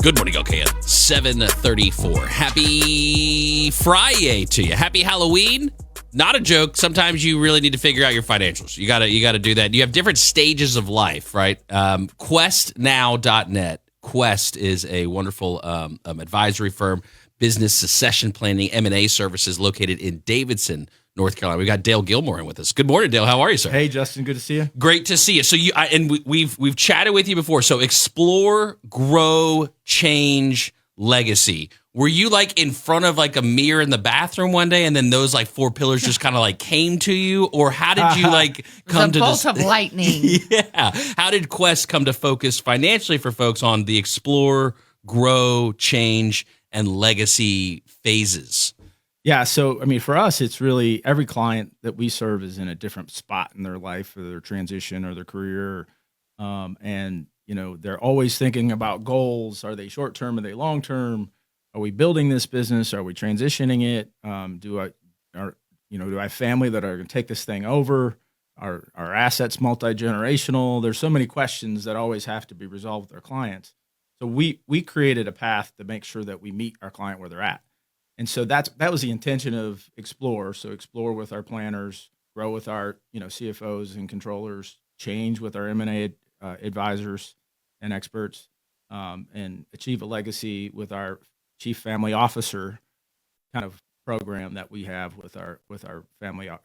Good morning, okay, at 7:34. Happy Friday to you. Happy Halloween. Not a joke. Sometimes you really need to figure out your financials. You gotta do that. You have different stages of life, right? Questnow.net. Quest is a wonderful advisory firm, business succession planning, M&A services located in Davidson, North Carolina. We got Dale Gillmore in with us. Good morning, Dale. How are you, sir? Hey, Justin. Good to see you. Great to see you. So we've chatted with you before. So explore, grow, change, legacy. Were you like in front of like a mirror in the bathroom one day, and then those like four pillars just kind of like came to you, or how did you like come to this? Bolt of lightning. Yeah. How did Quest come to focus financially for folks on the explore, grow, change, and legacy phases? Yeah. So, I mean, for us, it's really every client that we serve is in a different spot in their life or their transition or their career. And, you know, they're always thinking about goals. Are they short term? Are they long term? Are we building this business? Are we transitioning it? Do I have family that are going to take this thing over? Are our assets multi-generational? There's so many questions that always have to be resolved with our clients. So we created a path to make sure that we meet our client where they're at. And so that was the intention of Explore. So explore with our planners, grow with our CFOs and controllers, change with our M&A advisors and experts, and achieve a legacy with our chief family officer kind of program that we have with our family, our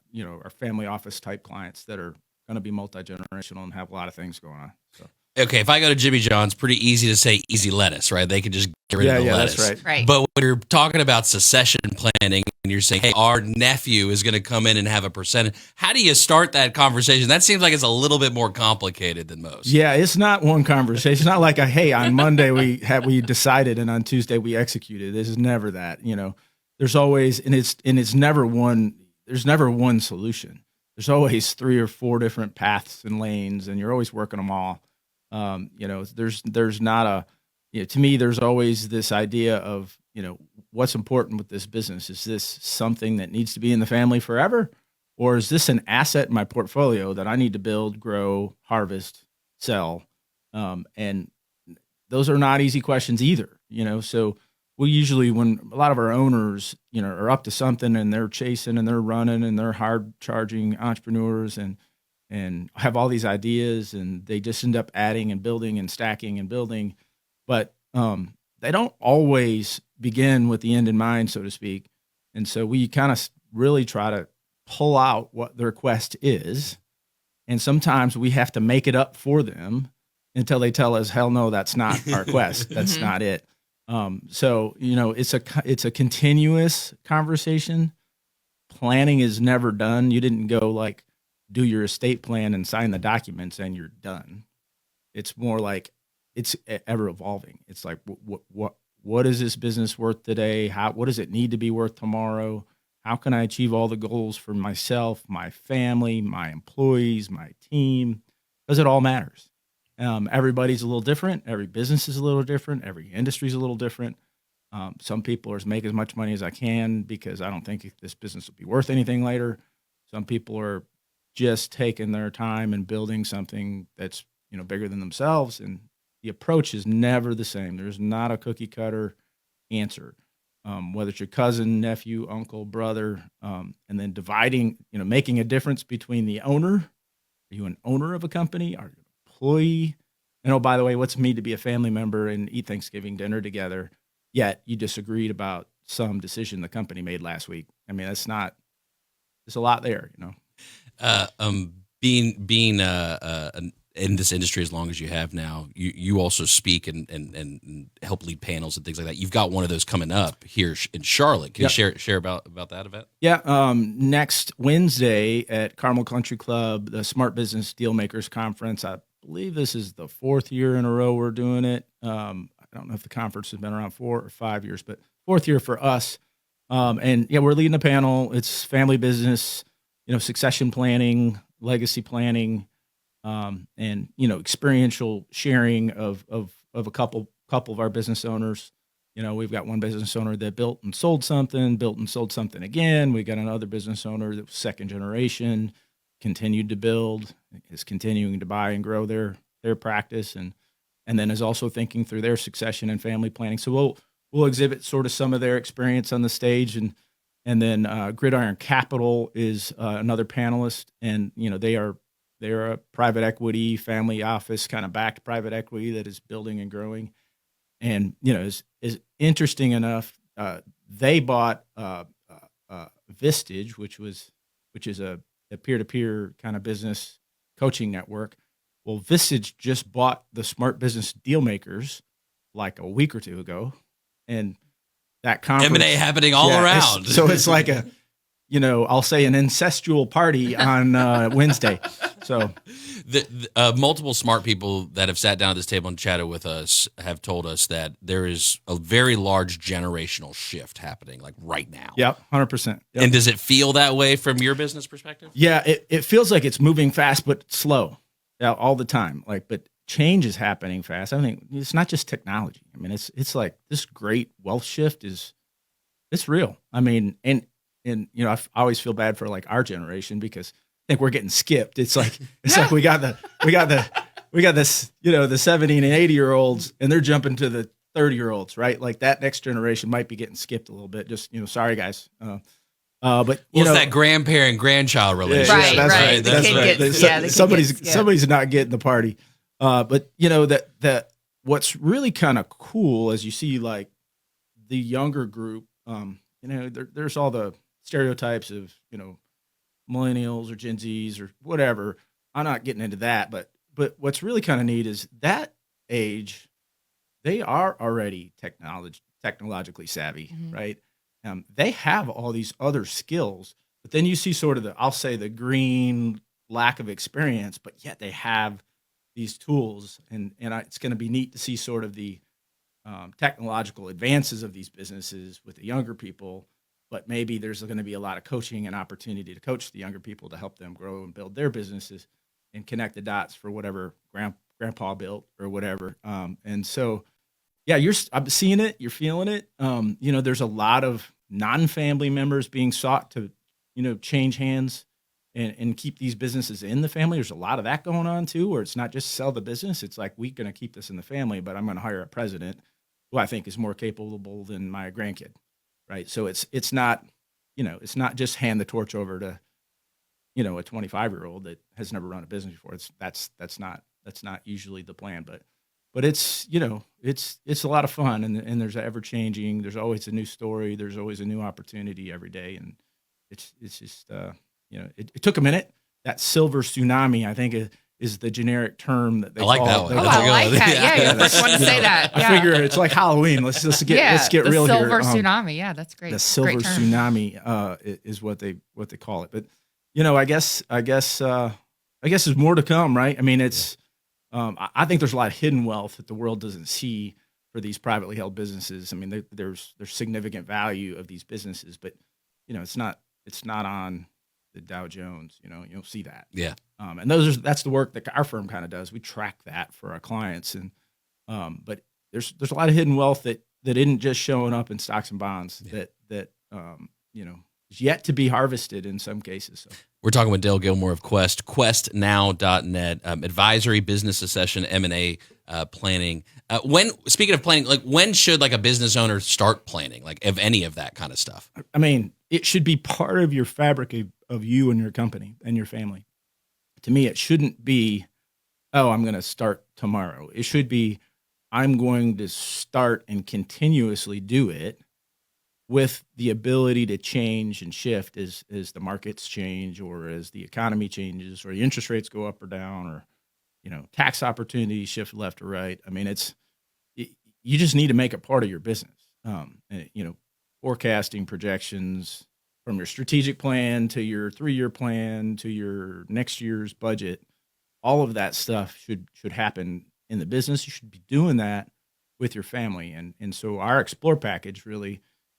family office type clients that are going to be multi-generational and have a lot of things going on. So. Okay, if I go to Jimmy John's, pretty easy to say easy lettuce, right? They can just get rid of the lettuce. That's right. But when you're talking about succession planning and you're saying, hey, our nephew is going to come in and have a percentage, how do you start that conversation? That seems like it's a little bit more complicated than most. Yeah, it's not one conversation. It's not like hey, on Monday we decided and on Tuesday we executed. This is never that. There's always it's never one. There's never one solution. There's always 3 or 4 different paths and lanes, and you're always working them all. There's not to me, there's always this idea of, what's important with this business. Is this something that needs to be in the family forever? Or is this an asset in my portfolio that I need to build, grow, harvest, sell? And those are not easy questions either, so we usually, when a lot of our owners, are up to something and they're chasing and they're running and they're hard charging entrepreneurs and have all these ideas, and they just end up adding and building and stacking and building. But they don't always begin with the end in mind, so to speak. And so we kind of really try to pull out what their quest is. And sometimes we have to make it up for them until they tell us, hell no, that's not our quest. That's not it. So, it's a continuous conversation. Planning is never done. You didn't go like, do your estate plan and sign the documents and you're done. It's more like it's ever evolving. It's like, what is this business worth today? What does it need to be worth tomorrow? How can I achieve all the goals for myself, my family, my employees, my team? Because it all matters. Everybody's a little different. Every business is a little different. Every industry is a little different. Some people are make as much money as I can because I don't think this business will be worth anything later. Some people are just taking their time and building something that's bigger than themselves, and the approach is never the same. There's not a cookie cutter answer, whether it's your cousin, nephew, uncle, brother, and then dividing, making a difference between the owner. Are you an owner of a company? Are you an employee? And oh, by the way, what's it mean to be a family member and eat Thanksgiving dinner together, yet you disagreed about some decision the company made last week? I mean, there's a lot there, Being in this industry as long as you have now, you also speak and help lead panels and things like that. You've got one of those coming up here in Charlotte. Can you share about that event? Yeah, next Wednesday at Carmel Country Club, the Smart Business Dealmakers Conference. I believe this is the 4th year in a row we're doing it. I don't know if the conference has been around 4 or 5 years, but 4th year for us. And we're leading a panel. It's family business, succession planning, legacy planning, and experiential sharing of a couple of our business owners. We've got one business owner that built and sold something again. We got another business owner that was second generation, continued to build, is continuing to buy and grow their practice, and and then is also thinking through their succession and family planning. So we'll exhibit sort of some of their experience on the stage, and then Gridiron Capital is another panelist, and they're a private equity family office kind of backed private equity that is building and growing, and is interesting enough. They bought Vistage, which is a peer-to-peer kind of business coaching network. Well, Vistage just bought the smart business Dealmakers like a week or two ago, and that conference M&A happening all around. So it's like I'll say an incestual party on Wednesday. So the multiple smart people that have sat down at this table and chatted with us have told us that there is a very large generational shift happening like right now. Yep, 100%. Yep. And does it feel that way from your business perspective? Yeah, it feels like it's moving fast but slow all the time. But change is happening fast. I think it's not just technology. I mean, it's like this great wealth shift it's real. I mean, and I always feel bad for like our generation because I think we're getting skipped. It's like we got this, the 70 and 80-year-olds, and they're jumping to the 30-year-olds, right? Like that next generation might be getting skipped a little bit. Just sorry guys. But it's that grandparent-grandchild relationship. Right. That's right. Somebody's not getting the party. But that what's really kind of cool as you see like the younger group, there's all the stereotypes of, millennials or Gen Zs or whatever. I'm not getting into that, but what's really kind of neat is that age, they are already technologically savvy, mm-hmm. right? They have all these other skills, but then you see sort of the green lack of experience, but yet they have these tools, and it's going to be neat to see sort of the technological advances of these businesses with the younger people. But maybe there's going to be a lot of coaching and opportunity to coach the younger people to help them grow and build their businesses and connect the dots for whatever grandpa built or whatever. And so, yeah, I'm seeing it, you're feeling it. There's a lot of non-family members being sought to, change hands and keep these businesses in the family. There's a lot of that going on too, where it's not just sell the business. It's like, we're going to keep this in the family, but I'm going to hire a president who I think is more capable than my grandkid. Right. So it's not, it's not just hand the torch over to, a 25-year-old that has never run a business before. That's not usually the plan, but it's a lot of fun, and there's ever changing. There's always a new story. There's always a new opportunity every day. And it's just, it took a minute. That silver tsunami, I think, is the generic term that they call that one. I like that. Yeah, you're the first one to say that. Yeah. I figure it's like Halloween. Let's get real here. The silver tsunami. Yeah, that's great. The silver tsunami is what they call it. But I guess there's more to come, right? I mean, it's I think there's a lot of hidden wealth that the world doesn't see for these privately held businesses. I mean, there's significant value of these businesses, but it's not on the Dow Jones. You don't see that. Yeah. And that's the work that our firm kind of does. We track that for our clients, and but there's a lot of hidden wealth that isn't just showing up in stocks and bonds that is yet to be harvested in some cases. So. We're talking with Dale Gillmore of Quest, questnow.net, advisory, business succession, M&A planning. Speaking of planning, like when should like a business owner start planning, like of any of that kind of stuff? I mean, it should be part of your fabric of you and your company and your family. To me, it shouldn't be, I'm going to start tomorrow. It should be, I'm going to start and continuously do it with the ability to change and shift as the markets change, or as the economy changes, or the interest rates go up or down, or tax opportunities shift left or right. I mean, you just need to make it part of your business. Forecasting, projections, from your strategic plan to your 3-year plan to your next year's budget, all of that stuff should happen in the business. You should be doing that with your family, and so our Explore package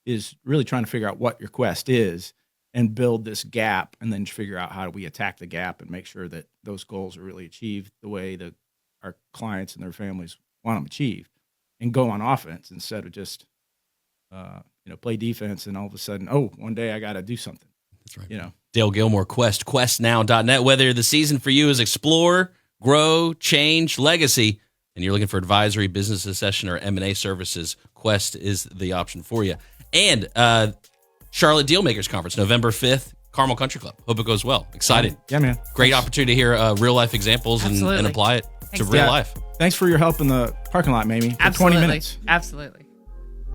is really trying to figure out what your quest is and build this gap, and then figure out how do we attack the gap and make sure that those goals are really achieved the way that our clients and their families want them achieved, and go on offense instead of just play defense and all of a sudden, one day I got to do something. That's right. Dale Gillmore, questnow.net. Whether the season for you is explore, grow, change, legacy, and you're looking for advisory, business succession, or M&A services, Quest is the option for you. And Charlotte Dealmakers Conference, November 5th, Carmel Country Club. Hope it goes well. Excited. Yeah, man. Great opportunity to hear real-life examples and apply it to real life. Thanks for your help in the parking lot, Mamie, for 20 minutes. Absolutely.